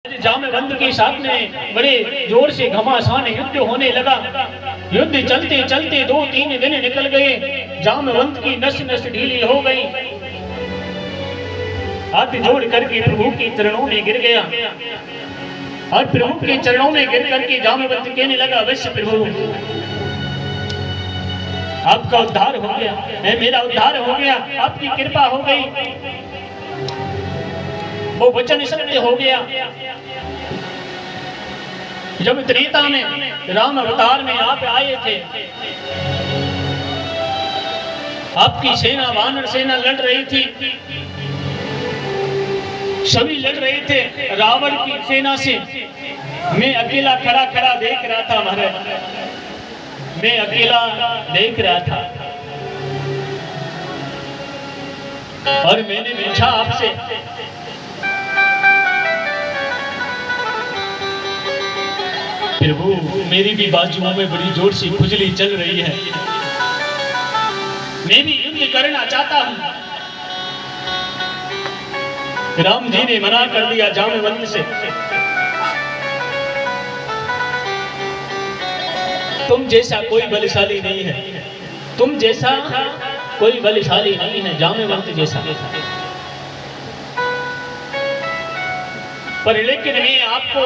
जामवंत के साथ में बड़े जोर से घमासान युद्ध होने लगा। युद्ध चलते चलते 2-3 दिन निकल गए। जामवंत की नस नस ढीली हो गई। हाथ जोड़ करके प्रभु के चरणों में गिर गया और प्रभु के चरणों में गिर करके जामवंत कहने लगा, अवश्य प्रभु आपका उद्धार हो गया, मेरा उद्धार हो गया, आपकी कृपा हो गई, वो वचन सत्य हो गया। जब त्रेता में राम अवतार में आप आए थे, आपकी सेना वानर सेना लड़ रही थी, सभी लड़ रहे थे रावण की सेना से। मैं अकेला खड़ा खड़ा देख रहा था महाराज, मैं अकेला देख रहा था और मैंने पूछा आपसे, प्रभु मेरी भी बाजुओं में बड़ी जोर से खुजली चल रही है, मैं भी युद्ध करना चाहता हूं। राम जी ने मना कर दिया जामवंत से, तुम जैसा कोई बलशाली नहीं है, तुम जैसा कोई बलशाली नहीं है जामवंत जैसा। पर लेकिन मैं आपको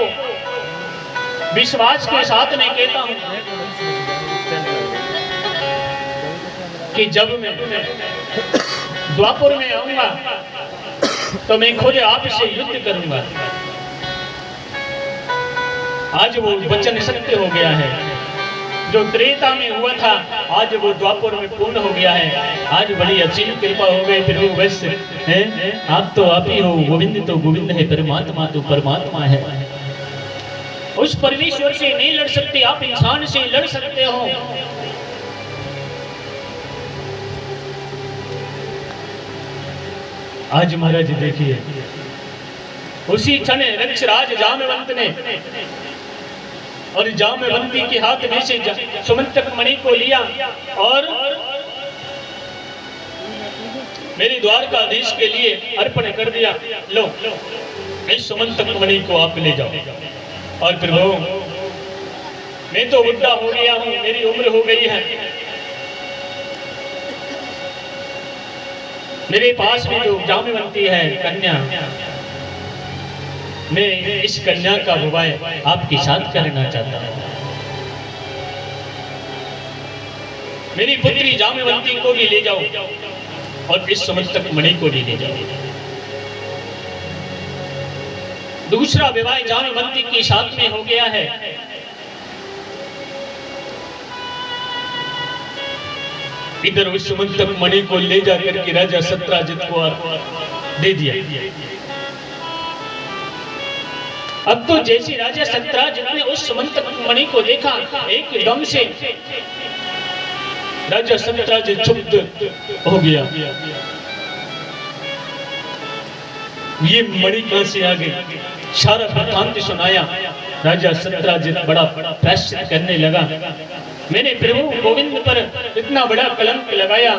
विश्वास के साथ में कहता हूं कि जब मैं द्वापर में आऊंगा तो मैं खुद आपसे युद्ध करूंगा। आज वो वचन सत्य हो गया है, जो त्रेता में हुआ था आज वो द्वापर में पूर्ण हो गया है। आज बड़ी अच्छी कृपा हो गई प्रभु, बस है आप तो आप ही हो, गोविंद तो गोविंद है, परमात्मा तो परमात्मा है। उस परमेश्वर से नहीं लड़ सकते, आप इंसान से लड़ सकते हो। आज महाराज देखिए, उसी क्षण रक्षराज जामवंत ने और जामवंती के हाथ में से सुमंतक मणि को लिया और मेरे द्वारकाधीश के लिए अर्पण कर दिया। लो इस सुमंतक मणि को आप ले जाओ। और प्रभु मैं तो बुढ़ा हो गया हूं, मेरी उम्र हो गई है, मेरे पास में जो जामवंती है कन्या, मैं इस कन्या का विवाह आपके साथ करना चाहता हूं। मेरी पुत्री जामवंती को भी ले जाओ और इस सुमंतक मणि को भी ले जाओ। दूसरा विवाह जामवंती के साथ में हो गया है। इधर उस सुमंतक मणि को ले जाकर के राजा सत्राजित को दे दिया। अब तो जैसे राजा सत्राजित ने उस सुमंतक मणि को देखा, एकदम से राजा सत्राजित क्षुब्ध हो गया। ये मणि कहां से आ गई? सारा वृत्तांत सुनाया। राजा सत्राजित बड़ा प्रायश्चित करने लगा, मैंने प्रभु गोविंद पर इतना बड़ा कलंक लगाया।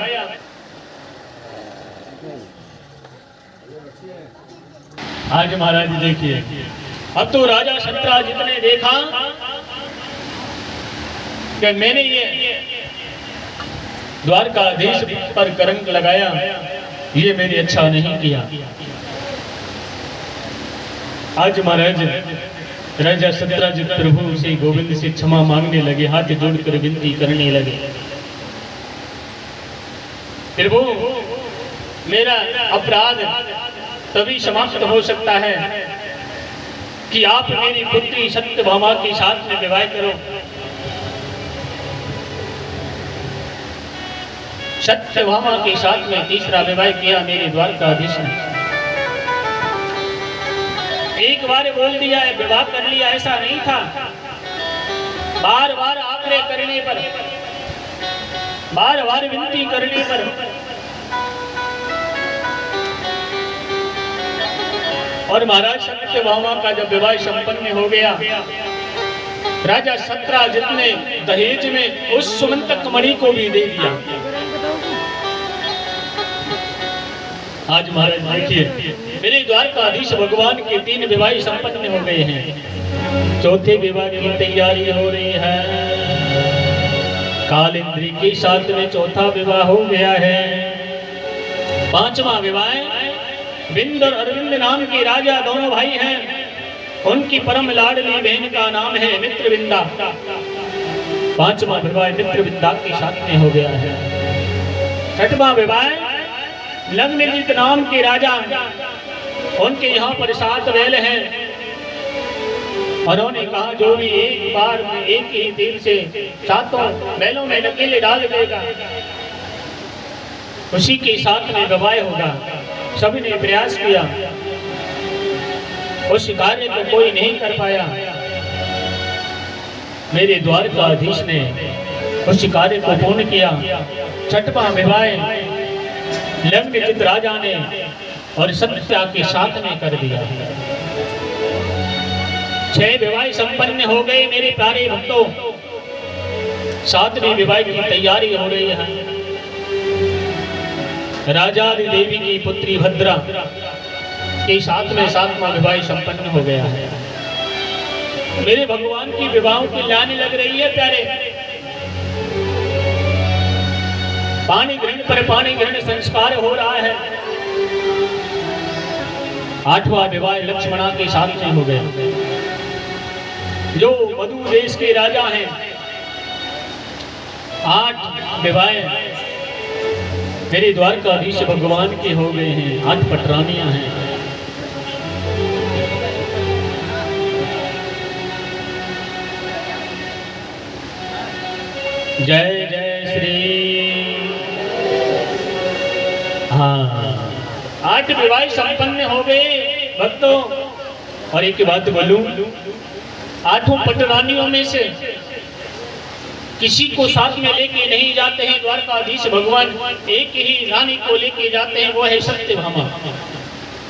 आज महाराज देखिए, अब तो राजा सत्राजित ने देखा कि मैंने ये द्वारकाधीश पर कलंक लगाया, ये मैंने अच्छा नहीं किया। आज महाराज राजा सत्राजित प्रभु से गोविंद से क्षमा मांगने लगे, हाथ जोड़कर विनती करने लगे, प्रभु मेरा अपराध तभी समाप्त हो सकता है कि आप मेरी पुत्री सत्यभामा के साथ में विवाह करो। सत्यभामा के साथ में तीसरा विवाह किया मेरे द्वारकाधीश ने। एक बार बोल दिया है, विवाह कर लिया, ऐसा नहीं था। बार बार आग्रह करने पर, बार बार विनती करने पर और महाराज सत्यभामा का जब विवाह संपन्न हो गया, राजा सत्राजित ने दहेज में उस सुमंतक मणि को भी दे दिया। आज महाराज देखिए, मेरे द्वारकाधीश भगवान के 3 विवाह संपन्न हो गए हैं। चौथे विवाह की तैयारी हो रही है। कालिंद्री के साथ में चौथा विवाह हो गया है। 5वां विवाह विंद और अरविंद नाम के राजा दोनों भाई हैं। उनकी परम लाडली बहन का नाम है मित्रविंदा। 5वां विवाह मित्रविंदा के साथ में हो गया है। 6वां विवाह लग्नजित नाम के राजा, उनके यहाँ पर 7 बैल हैं। उन्होंने कहा जो भी एक बार में एक ही तीर से 7 बैलों में नकेले डाल देगा उसी के साथ में विवाह होगा। सभी ने प्रयास किया, उस कार्य को कोई नहीं कर पाया। मेरे द्वारकाधीश ने उस कार्य को पूर्ण किया। 6वां विवाह लग्नजित राजा ने और सत्या के साथ में कर दिया। 6 विवाह संपन्न हो गए मेरे प्यारे भक्तों। 7वें विवाह की तैयारी हो रही है। राजा देवी की पुत्री भद्रा के साथ में 7वां विवाह संपन्न हो गया है। मेरे भगवान की विवाहों की लाने लग रही है प्यारे। पानी ग्रहण पर पानी ग्रहण संस्कार हो रहा है। 8वां विवाह लक्ष्मणा के साथ में हो गया। जो मधु देश के राजा हैं, 8 विवाह मेरे द्वारकाधीश भगवान के हो गए हैं। 8 पटरानियां हैं। जय जय श्री। हाँ, 8 विवाह संपन्न हो गए भक्तों। और एक बात बोलूं, 8 पटरानियों में से किसी को साथ में लेके नहीं जाते हैं द्वारकाधीश भगवान। एक ही रानी को लेके जाते हैं, वो है सत्यभामा।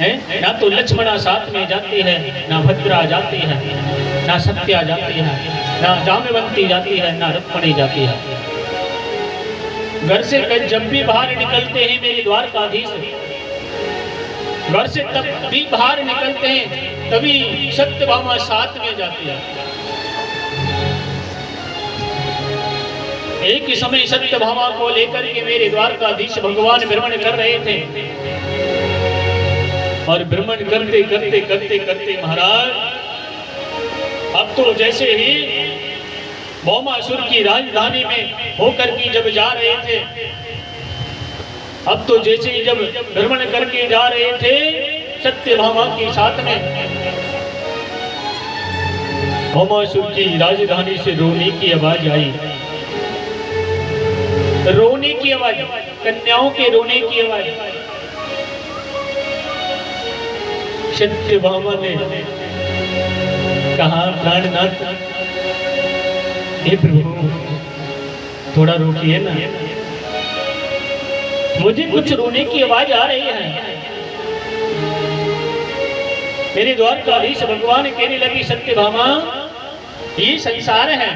है ना, तो लक्ष्मणा साथ में जाती है, ना भद्रा जाती है, ना सत्या जाती है, ना जामवंती जाती है, ना रुक्मणी जाती है। घर से जब भी बाहर निकलते हैं मेरे द्वारकाधीश, घर से तब भी बाहर निकलते हैं तभी सत्यभामा साथ में जाती है। एक ही समय सत्यभामा को लेकर के मेरे द्वारकाधीश भगवान भ्रमण कर रहे थे। और भ्रमण करते करते करते करते महाराज, अब तो जैसे ही भौमासुर की राजधानी में होकर के जब जा रहे थे, अब तो जैसे ही जब भ्रमण करके जा रहे थे सत्यभामा के साथ में, भौमासुर की राजधानी से रोने की आवाज आई। रोने की आवाज, कन्याओं के रोने की आवाज। सत्यभामा ने कहा, प्राणनाथ, हे प्रभु थोड़ा रोकिए ना, मुझे कुछ रोने की आवाज आ रही है। मेरे द्वारकाधीश भगवान कहने लगी, सत्यभामा ये संसार है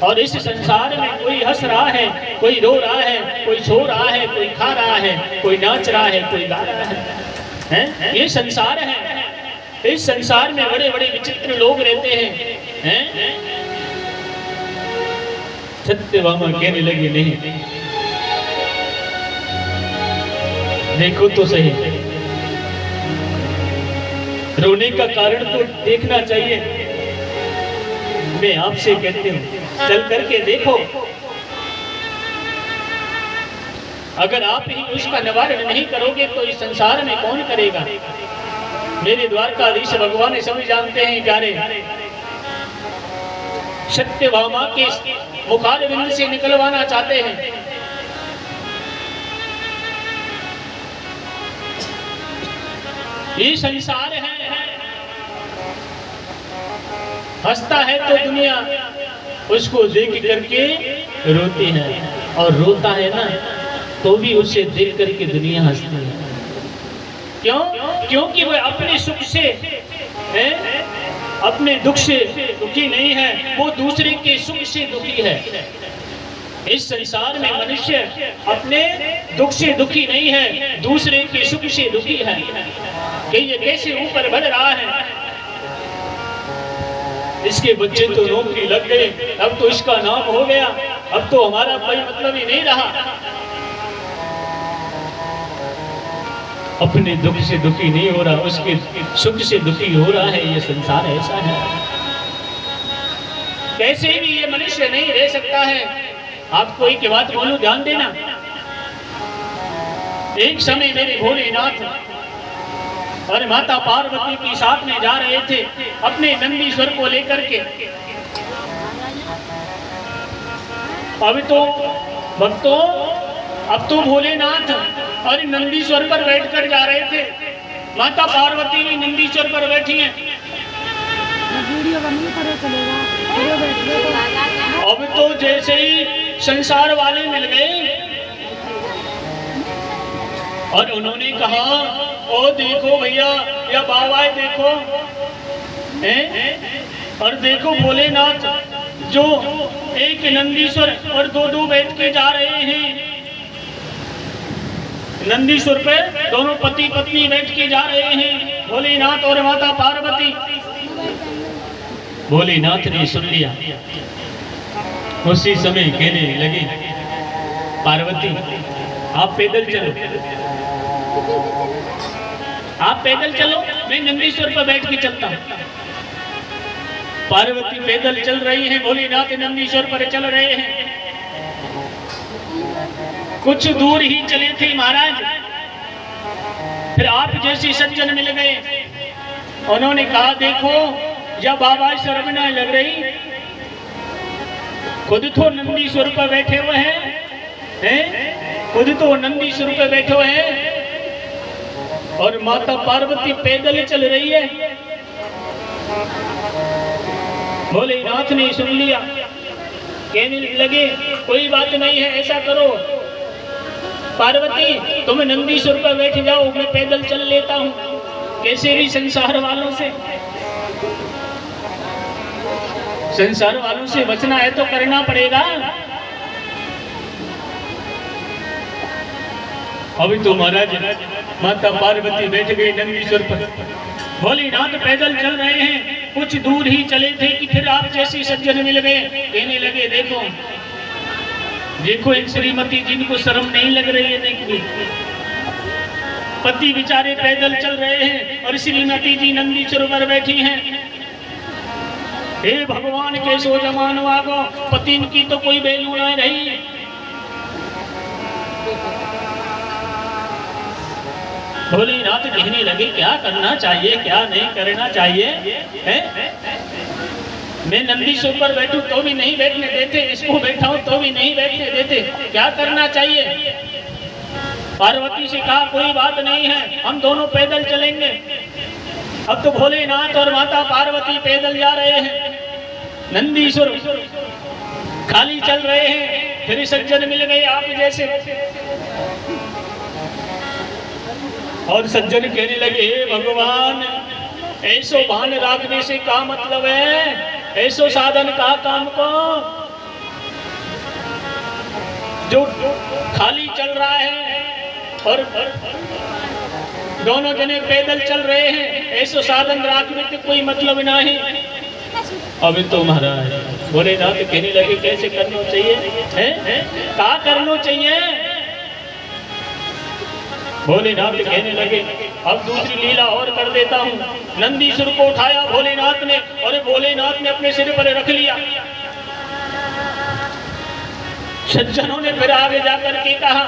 और इस संसार में कोई हंस रहा है, कोई रो रहा है, कोई सो रहा है, कोई खा रहा है, कोई नाच रहा है, कोई गा रहा है। ये संसार है। इस संसार में बड़े बड़े विचित्र लोग रहते हैं। सत्यभामा कहने लगी, नहीं देखो तो सही, रोने का कारण तो देखना चाहिए। मैं आपसे कहती हूँ, चल करके देखो। अगर आप ही उसका निवारण नहीं करोगे तो इस संसार में कौन करेगा। मेरे द्वारकाधीश भगवान सब जानते हैं प्यारे, सत्यभामा के मुखारविंद से निकलवाना चाहते हैं। ये संसार है, हंसता है तो दुनिया उसको देख करके रोती है, और रोता है ना तो भी उसे देख करके दुनिया हंसती है। क्यों? क्योंकि वह अपने सुख से अपने दुख से दुखी नहीं है, वो दूसरे के सुख से दुखी है। इस संसार में मनुष्य अपने दुख से दुखी नहीं है, दूसरे के सुख से दुखी है कि ये कैसे ऊपर बढ़ रहा है। इसके बच्चे तो नौकरी लग गए, अब तो इसका नाम हो गया, अब तो हमारा कोई मतलब ही नहीं रहा। अपने दुख से दुखी नहीं हो रहा, उसके सुख से दुखी हो रहा है। ये संसार ऐसा है, कैसे भी ये मनुष्य नहीं रह सकता है। आपको एक बात बोलूं, ध्यान देना। एक समय मेरे भोलेनाथ और माता पार्वती के साथ में जा रहे थे अपने नंदीश्वर को लेकर के। अब तो भक्तों, अब तो भोलेनाथ और नंदीश्वर पर बैठकर जा रहे थे, माता पार्वती भी नंदीश्वर पर बैठी हैं। अब तो जैसे ही संसार वाले मिल गए और उन्होंने कहा, ओ देखो भैया, या बाबा देखो और देखो भोलेनाथ जो एक नंदीश्वर और दो बैठ के जा रहे हैं। नंदीश्वर पे दोनों पति पत्नी बैठ के जा रहे हैं, भोलेनाथ और माता पार्वती। भोलेनाथ ने सुन लिया, उसी समय कहने लगे, पार्वती आप पैदल चलो, आप पैदल चलो, मैं नंदीश्वर पर बैठ के चलता हूँ। पार्वती पैदल चल रही है, भोलेनाथ नंदीश्वर पर चल रहे हैं। कुछ दूर ही चले थे महाराज, फिर आप जैसे सज्जन मिल गए। उन्होंने कहा, देखो जब बाबा शर्म न लग रही, खुद तो नंदीश्वर पर बैठे हुए हैं, खुद तो नंदीश्वर पर बैठे हुए हैं और माता पार्वती पैदल चल रही है। भोलेनाथ ने सुन लिया, कहने लगे, कोई बात नहीं है, ऐसा करो पार्वती तुम नंदीश्वर पर बैठ जाओ, मैं पैदल चल लेता हूँ। कैसे भी संसार वालों से बचना है तो करना पड़ेगा। अभी तो महाराज माता पार्वती बैठ गई नंदीश्वर पर, भोलेनाथ पैदल चल रहे हैं। कुछ दूर ही चले थे कि फिर आप जैसी सज्जन मिल गए। कहने लगे, देखो देखो इन श्रीमती जिनको शर्म नहीं लग रही है, देखिए पति बेचारे पैदल चल रहे हैं और श्रीमती जी नंदीश्वर पर बैठी हैं। हे भगवान कैसो जमानो आगो, पति की तो कोई वैल्यू नहीं रही। भोलेनाथ कहने लगे, क्या करना चाहिए क्या नहीं करना चाहिए है? मैं नंदीश्वर पर बैठूं तो भी नहीं बैठने देते, इसको बैठाऊं तो भी नहीं बैठने देते, क्या करना चाहिए? पार्वती से कहा, कोई बात नहीं है, हम दोनों पैदल चलेंगे। अब तो भोलेनाथ और माता पार्वती पैदल जा रहे हैं, नंदीश्वर खाली चल रहे हैं। फिर सज्जन मिल गए आप जैसे, और सज्जन कहने लगे, हे भगवान ऐसो भान रखने से क्या मतलब है, ऐसो साधन का काम को जो खाली चल रहा है और दोनों जने पैदल चल रहे हैं, ऐसो साधन रखने के कोई मतलब नहीं। अभी तो महाराज भोलेनाथ कहने लगे, कैसे करना चाहिए है? क्या करना चाहिए? भोलेनाथ कहने लगे, अब दूसरी लीला और कर देता हूँ। नंदीश्वर को उठाया भोलेनाथ ने और भोलेनाथ ने अपने सिर पर रख लिया। सज्जनों ने फिर आगे जाकर के कहा,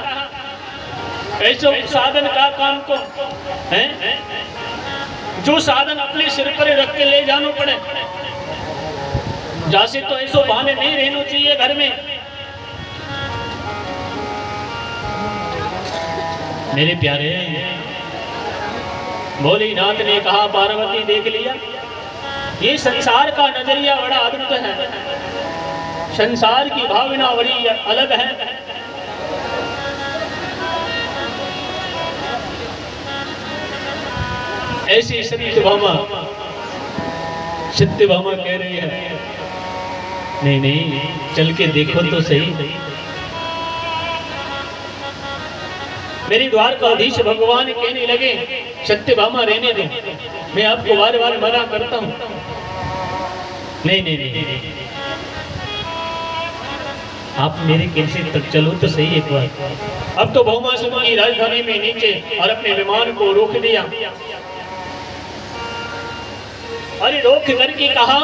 ऐसे साधन का काम को है जो साधन अपने सिर पर रख के ले जाना पड़े, जैसे तो ऐसो बहाने नहीं रहना चाहिए घर में। मेरे प्यारे भोलेनाथ ने कहा, पार्वती देख लिया, ये संसार का नजरिया बड़ा अद्भुत है, संसार की भावना बड़ी अलग है। ऐसी सत्यभामा कह रही है, नहीं नहीं चल के देखो तो सही, मेरी द्वारकाधीश भगवान कहने लगे सत्यभामा रहने दो, मैं आपको बार बार मना करता हूं। नहीं नहीं नहीं, आप मेरे कहने तक चलो तो सही एक बार। अब तो भौमासुर की राजधानी में नीचे और अपने विमान को रोक दिया और रोक करके कहा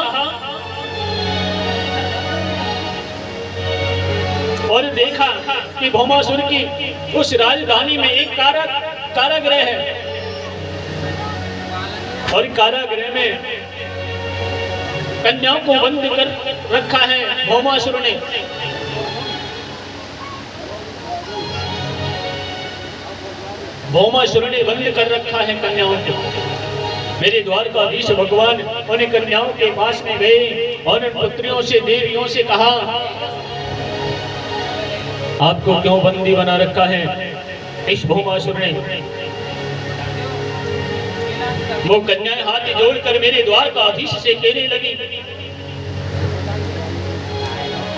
और देखा कि भौमासुर की उस राजधानी में एक कारागृह है और कारागृह में कन्याओं को बंद कर रखा है भौमासुर ने। भौमासुर ने बंद कर रखा है कन्याओं को। मेरे द्वारकाधीश भगवान उन कन्याओं के पास में गए और उन पुत्रियों से देवियों से कहा आपको क्यों बंदी बना रखा है इस भौमासुर ने। वो कन्याएं हाथ जोड़कर मेरे द्वारकाधीश से कहने लगी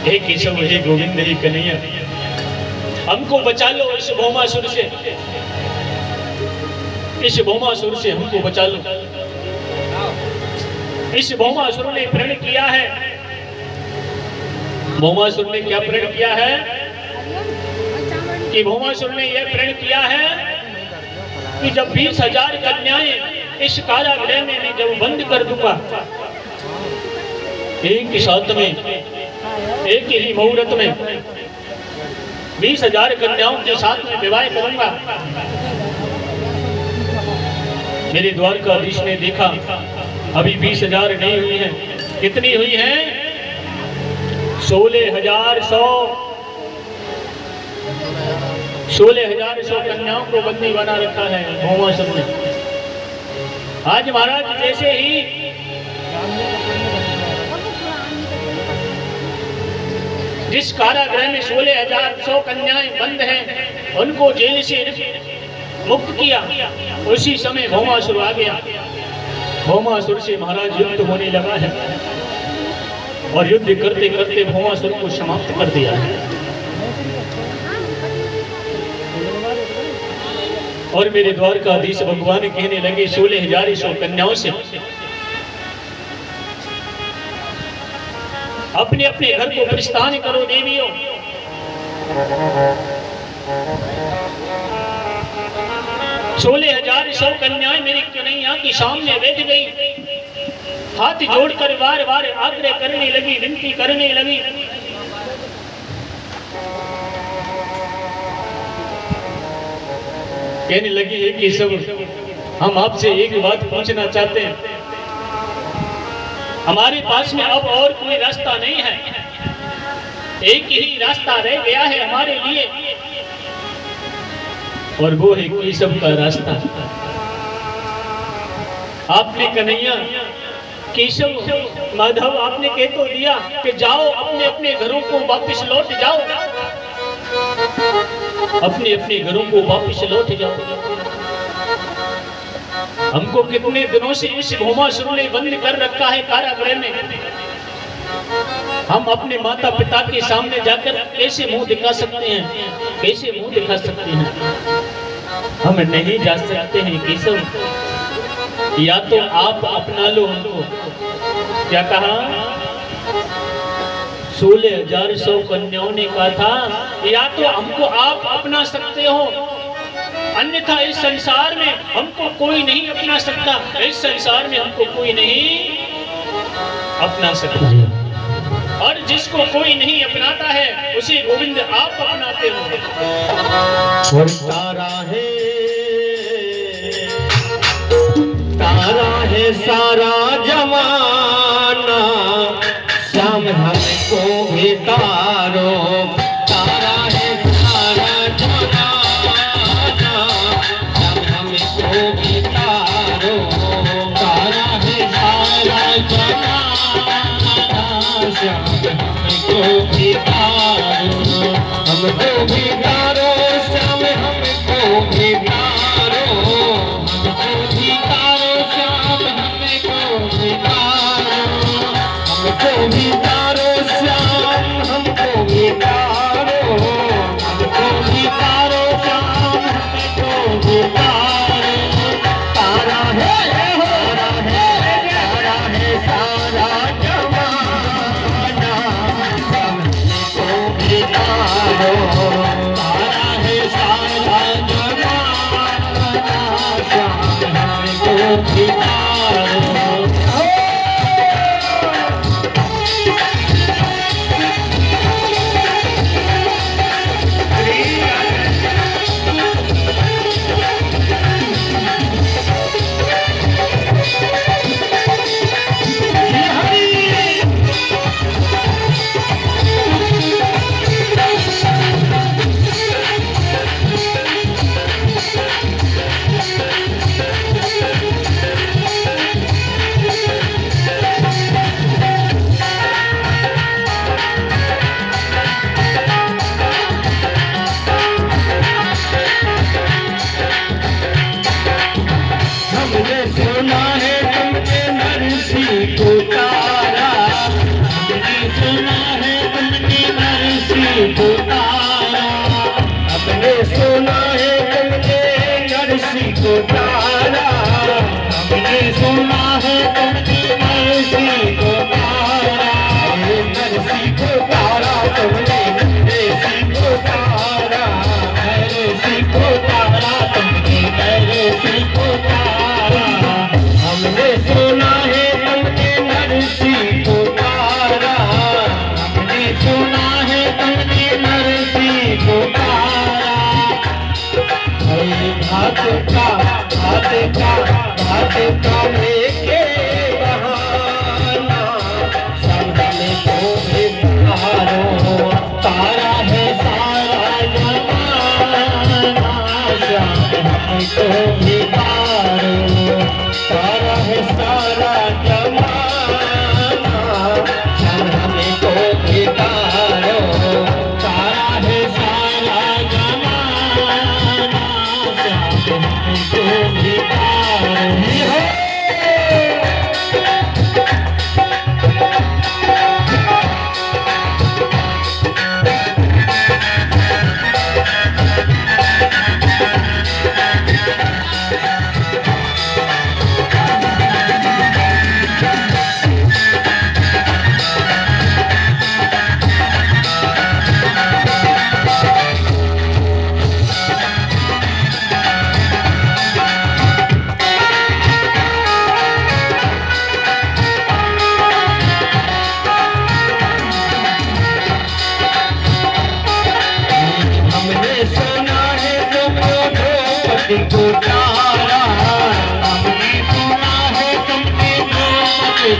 हे केशव, हे गोविंद, हे कन्हैया, हमको बचा लो इस भौमासुर से, इस भौमासुर से हमको बचा लो। इस भौमासुर ने प्रण किया है, भौमासुर ने क्या प्रण किया है कि भौमासुर ने यह प्रण किया है कि जब 20,000 कन्याएं इस कारागृह में मैं जब बंद कर दूंगा, एक ही साथ में, एक ही मुहूर्त में 20,000 कन्याओं के साथ में विवाह करूंगा। मेरे द्वारकाधीश ने देखा अभी 20,000 नहीं हुई है, कितनी हुई है 16,100 कन्याओं को बंदी बना रखा है भौमासुर ने। आज महाराज जैसे ही जिस कारागृह में 16,100 कन्याएं बंद हैं उनको जेल से मुक्त किया, उसी समय भौमासुर आ गया। भौमासुर से महाराज युद्ध होने लगा है और युद्ध करते करते भौमासुर को समाप्त कर दिया है। और मेरे द्वारकाधीश भगवान कहने लगे 16,100 कन्याओं से अपने अपने घर को प्रस्थान करो देवियों। सोलह 16,100 कन्याएं मेरी कन्हैया के सामने बैठ गई, हाथ जोड़कर बार बार आग्रह करने लगी, विनती करने लगी। कहने लगी है कि सब हम आपसे एक बात पूछना चाहते हैं, हमारे पास में अब और कोई रास्ता नहीं है, एक ही रास्ता रह गया है हमारे लिए और वो है केशव का रास्ता। आपने कन्हैया केशव माधव आपने कह तो दिया कि जाओ अपने अपने घरों को वापस लौट जाओ, अपने अपने घरों को वापस लौट जाओ। हमको कितने दिनों से इस भौमासुर ने बंद कर रखा है कारागृह में, हम अपने माता पिता के सामने जाकर कैसे मुंह दिखा सकते हैं, कैसे मुंह दिखा सकते हैं? हम नहीं जा सकते हैं केशव, या तो आप अपना लो हमको। क्या कहा? 16,100 कन्याओं ने कहा था या तो हमको आप अपना सकते हो, अन्यथा इस संसार में हमको कोई नहीं अपना सकता, इस संसार में हमको कोई नहीं अपना सकता। और जिसको कोई नहीं अपनाता है उसे गोविंद आप अपनाते हो। और तारा है सारा जमाना, श्याम हमको भी तारो। तारा है सारा जमाना, श्याम हमको भी तारो। तारा है सारा जमाना, श्याम हमको भी तारो। हमको भी तारो श्याम हमको भी तारो। हमको भी तारो श्याम हमको भी तारो। हमको भी तारो श्याम हमको भी तारो। हमको भी तारो श्याम हमको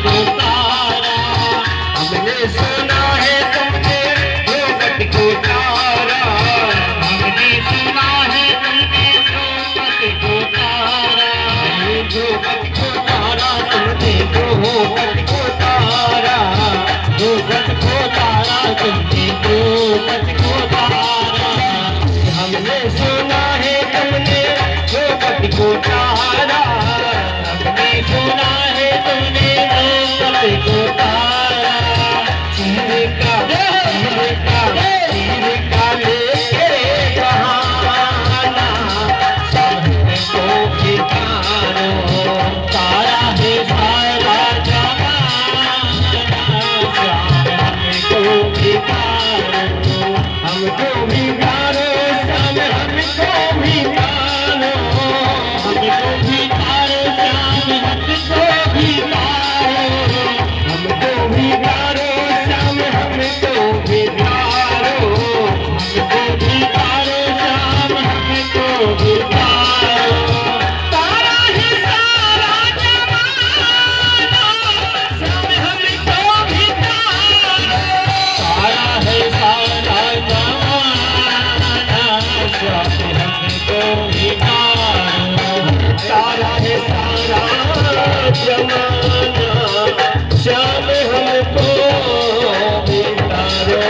को तारा, हमने सुना है तुमने द्रौपदी को तारा, हमने सुना है तुमने द्रौपदी को तारा, द्रौपदी को तारा, तुमने द्रौपदी को तारा, द्रौपदी को तारा, तुमने द्रौपदी को तारा, हमने सुना है तुमने द्रौपदी को तारा, हमने सुना है तुमने द्रौपदी को तारा, चीर का लेके बहाना, सबको भिखारो, तारा है सारा जमाना, हमको भिखारो, हमको भिखारो, श्याम हमको भिखारो, हमको भी तारो श्याम हमको भी तारो, हमको भिखारो, श्याम हमको भिखारो, हमको भी तारो श्याम हमको भी तारो, तारा है सारा जमाना, श्याम हमको भी तारो, तारा है सारा जमाना, श्याम हमको भी तारो, तारा है सारा जमाना, श्याम हमको भिखारो।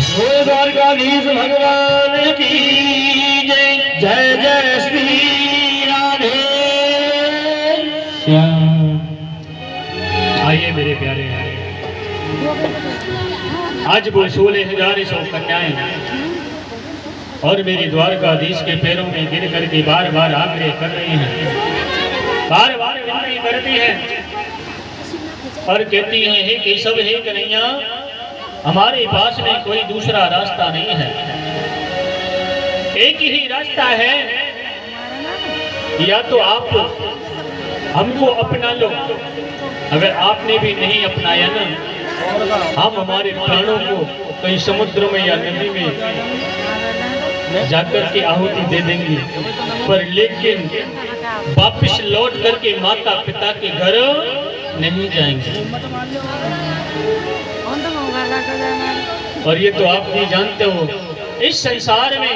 बोलो द्वारकाधीश भगवान की जय, जय जय श्री राधे श्याम। आइए मेरे प्यारे, आज वो 16,100 कन्याएं और मेरे द्वारकाधीश के पैरों में गिर करके बार बार आग्रह कर रही हैं, बार बार विनती करती हैं और कहती हैं, हे केशव, हे कन्हैया, हमारे पास में कोई दूसरा रास्ता नहीं है, एक ही रास्ता है, या तो आप हमको अपना लो, अगर आपने भी नहीं अपनाया ना, हम हमारे प्राणों को कहीं समुद्र में या नदी में जाकर के आहुति दे देंगे, पर लेकिन वापस लौट करके माता पिता के घर नहीं जाएंगे। और ये तो आप भी जानते हो, इस संसार में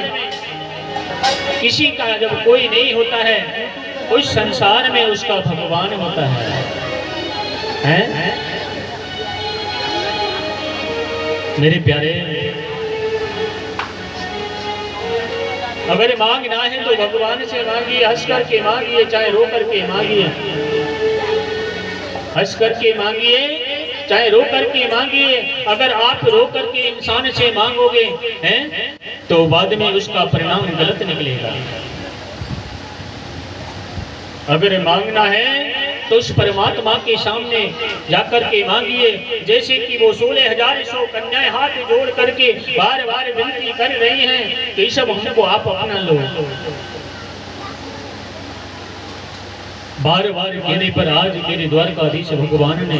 किसी का जब कोई नहीं होता है, उस संसार में उसका भगवान होता है, हैं? मेरे प्यारे, अगर मांगना है तो भगवान से मांगिए, हंस करके मांगिए, चाहे रो करके मांगिए, हंस करके मांगिए, चाहे रो करके मांगिए। अगर आप रो करके इंसान से मांगोगे हैं तो बाद में उसका परिणाम गलत निकलेगा। अगर मांगना है तो उस परमात्मा के सामने जाकर के मांगिए, जैसे कि वो 16,100 कन्याएं हाथ जोड़ करके बार बार विनती कर रही हैं कि सब हमको आप अपना लो। बार बार कहने पर आज मेरे द्वारकाधीश भगवान ने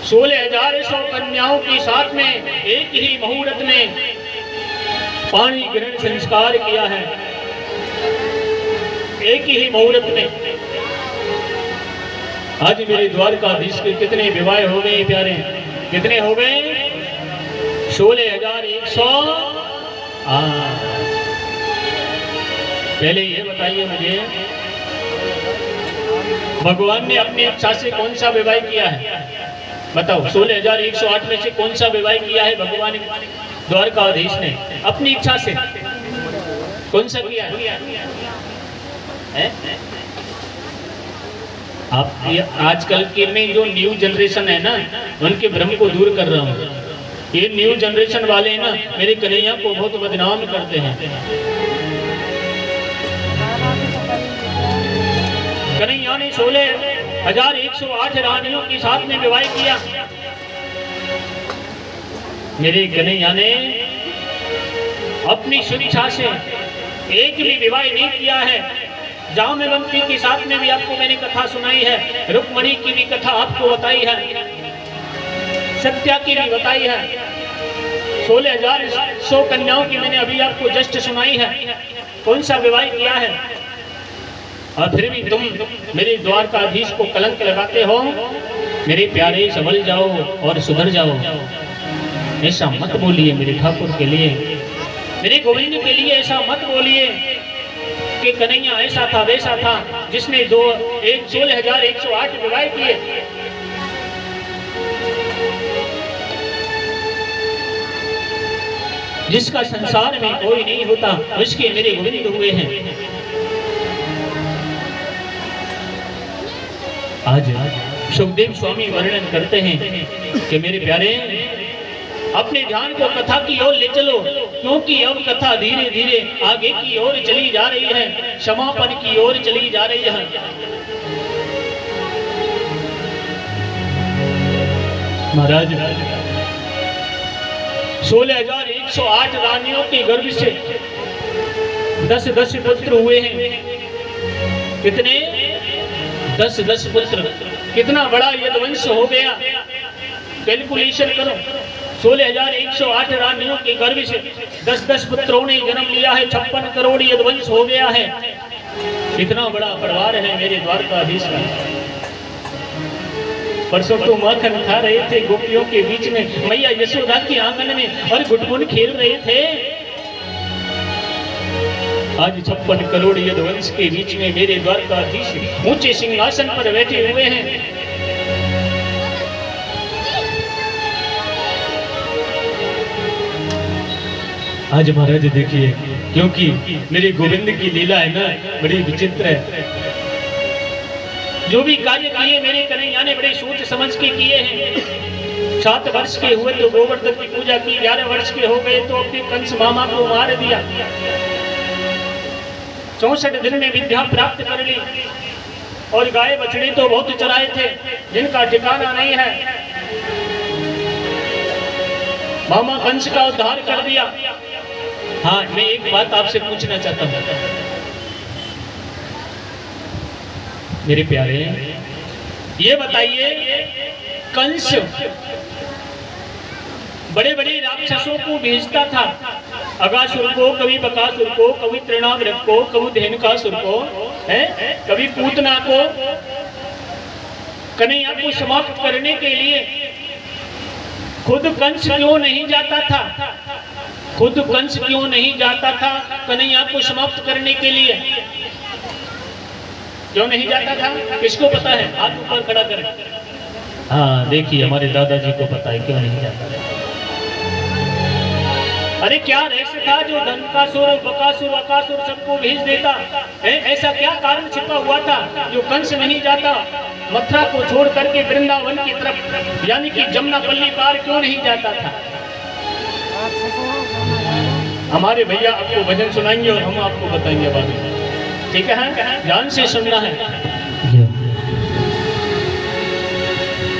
16,100 कन्याओं के साथ में एक ही मुहूर्त में पानी ग्रहण संस्कार किया है, एक ही मुहूर्त में। आज मेरे द्वारकाधीश के कितने विवाह हो गए प्यारे, कितने हो गए? 16,100। पहले ये बताइए मुझे, भगवान ने अपनी इच्छा से कौन सा विवाह किया है? बताओ, 16,108 में से कौन सा विवाह किया है भगवान द्वारकाधीश ने अपनी इच्छा से? कौन सा किया है? आप आजकल के में जो न्यू जनरेशन है ना, उनके भ्रम को दूर कर रहा हूँ। ये न्यू जनरेशन वाले ना मेरे कन्हैया को बहुत बदनाम करते हैं। कन्हैया ने 16,108 रानियों के साथ में विवाह किया। मेरे कन्हैया ने अपनी स्वेच्छा से एक भी विवाह नहीं किया है। जाम्बवंती के साथ में भी आपको मैंने कथा सुनाई है, रुक्मणी की भी कथा आपको बताई है, सत्या की भी बताई है, 16,100 कन्याओं की मैंने अभी आपको जस्ट सुनाई है। कौन सा विवाह किया है? और फिर भी तुम मेरे द्वारकाधीश को कलंक लगाते हो। मेरे प्यारे संभल जाओ और सुधर जाओ। ऐसा मत बोलिए मेरे ठाकुर के लिए, मेरे गोविंद के लिए ऐसा मत बोलिए कि कन्हैया ऐसा था वैसा था जिसने 16,108 विवाह किए। जिसका संसार में कोई नहीं होता उसके मेरे गोविंद हुए हैं। आज सुखदेव स्वामी वर्णन करते हैं कि मेरे प्यारे अपने ध्यान को कथा की ओर ले चलो, क्योंकि अब कथा धीरे धीरे आगे की ओर चली जा रही है, समापन की ओर चली जा रही है। महाराज 16,108 रानियों के गर्भ से 10-10 पुत्र हुए हैं। कितने? 10-10 पुत्र। कितना बड़ा यदुवंश हो गया, कैलकुलेशन करो। 16,108 रानियों के गर्भ से 10-10 पुत्रों ने जन्म लिया है। 56 करोड़ यदुवंश हो गया है। कितना बड़ा परिवार है मेरे द्वारकाधीश का। परसों तो माखन खा रहे थे गोपियों के बीच में, मैया यशोदा के आंगन में, और गुटगुन खेल रहे थे। आज 56 करोड़ यदुवंश के बीच में मेरे द्वारकाधीश ऊंचे सिंहासन पर बैठे हुए हैं। आज महाराज देखिए, क्योंकि मेरे गोविंद की लीला है ना, बड़ी विचित्र है। जो भी कार्य किए मेरे कन्हैया ने बड़े सोच समझ के किए हैं। 7 वर्ष के हुए तो गोवर्धन की पूजा की, 11 वर्ष के हो गए तो अपने कंस मामा को मार दिया, 64 दिन में विद्या प्राप्त कर ली, और गाय बछड़े तो बहुत चराए थे जिनका ठिकाना नहीं है। मामा कंस का उद्धार कर दिया। हाँ, मैं एक बात आपसे पूछना चाहता हूँ मेरे प्यारे, ये बताइए, कंस बड़े बड़े राक्षसों को भेजता था, अगासुर को, कभी बकासुर को, कभी तृणाग्रत को, कभी धेनुकासुर को, कभी पूतना को। कन्हैया को समाप्त करने के लिए खुद कंस क्यों नहीं जाता था? खुद कंस क्यों नहीं जाता था कन्हैया को समाप्त करने के लिए? क्यों नहीं जाता था? किसको पता है? हाथ ऊपर खड़ा करें। हाँ देखिए, हमारे दादाजी को पता है क्यों नहीं जाता था। अरे क्या रहस्य था जो धनकासुर, बकासुर, अकासुर सबको भेज देता है? ऐसा क्या कारण छिपा हुआ था जो कंस नहीं जाता? मथुरा को छोड़ करके वृंदावन की तरफ, यानी कि जमुनापल्ली पार क्यों नहीं जाता था? हमारे भैया आपको भजन सुनाएंगे और हम आपको बताएंगे बाद में, ठीक है? ध्यान से सुनना है।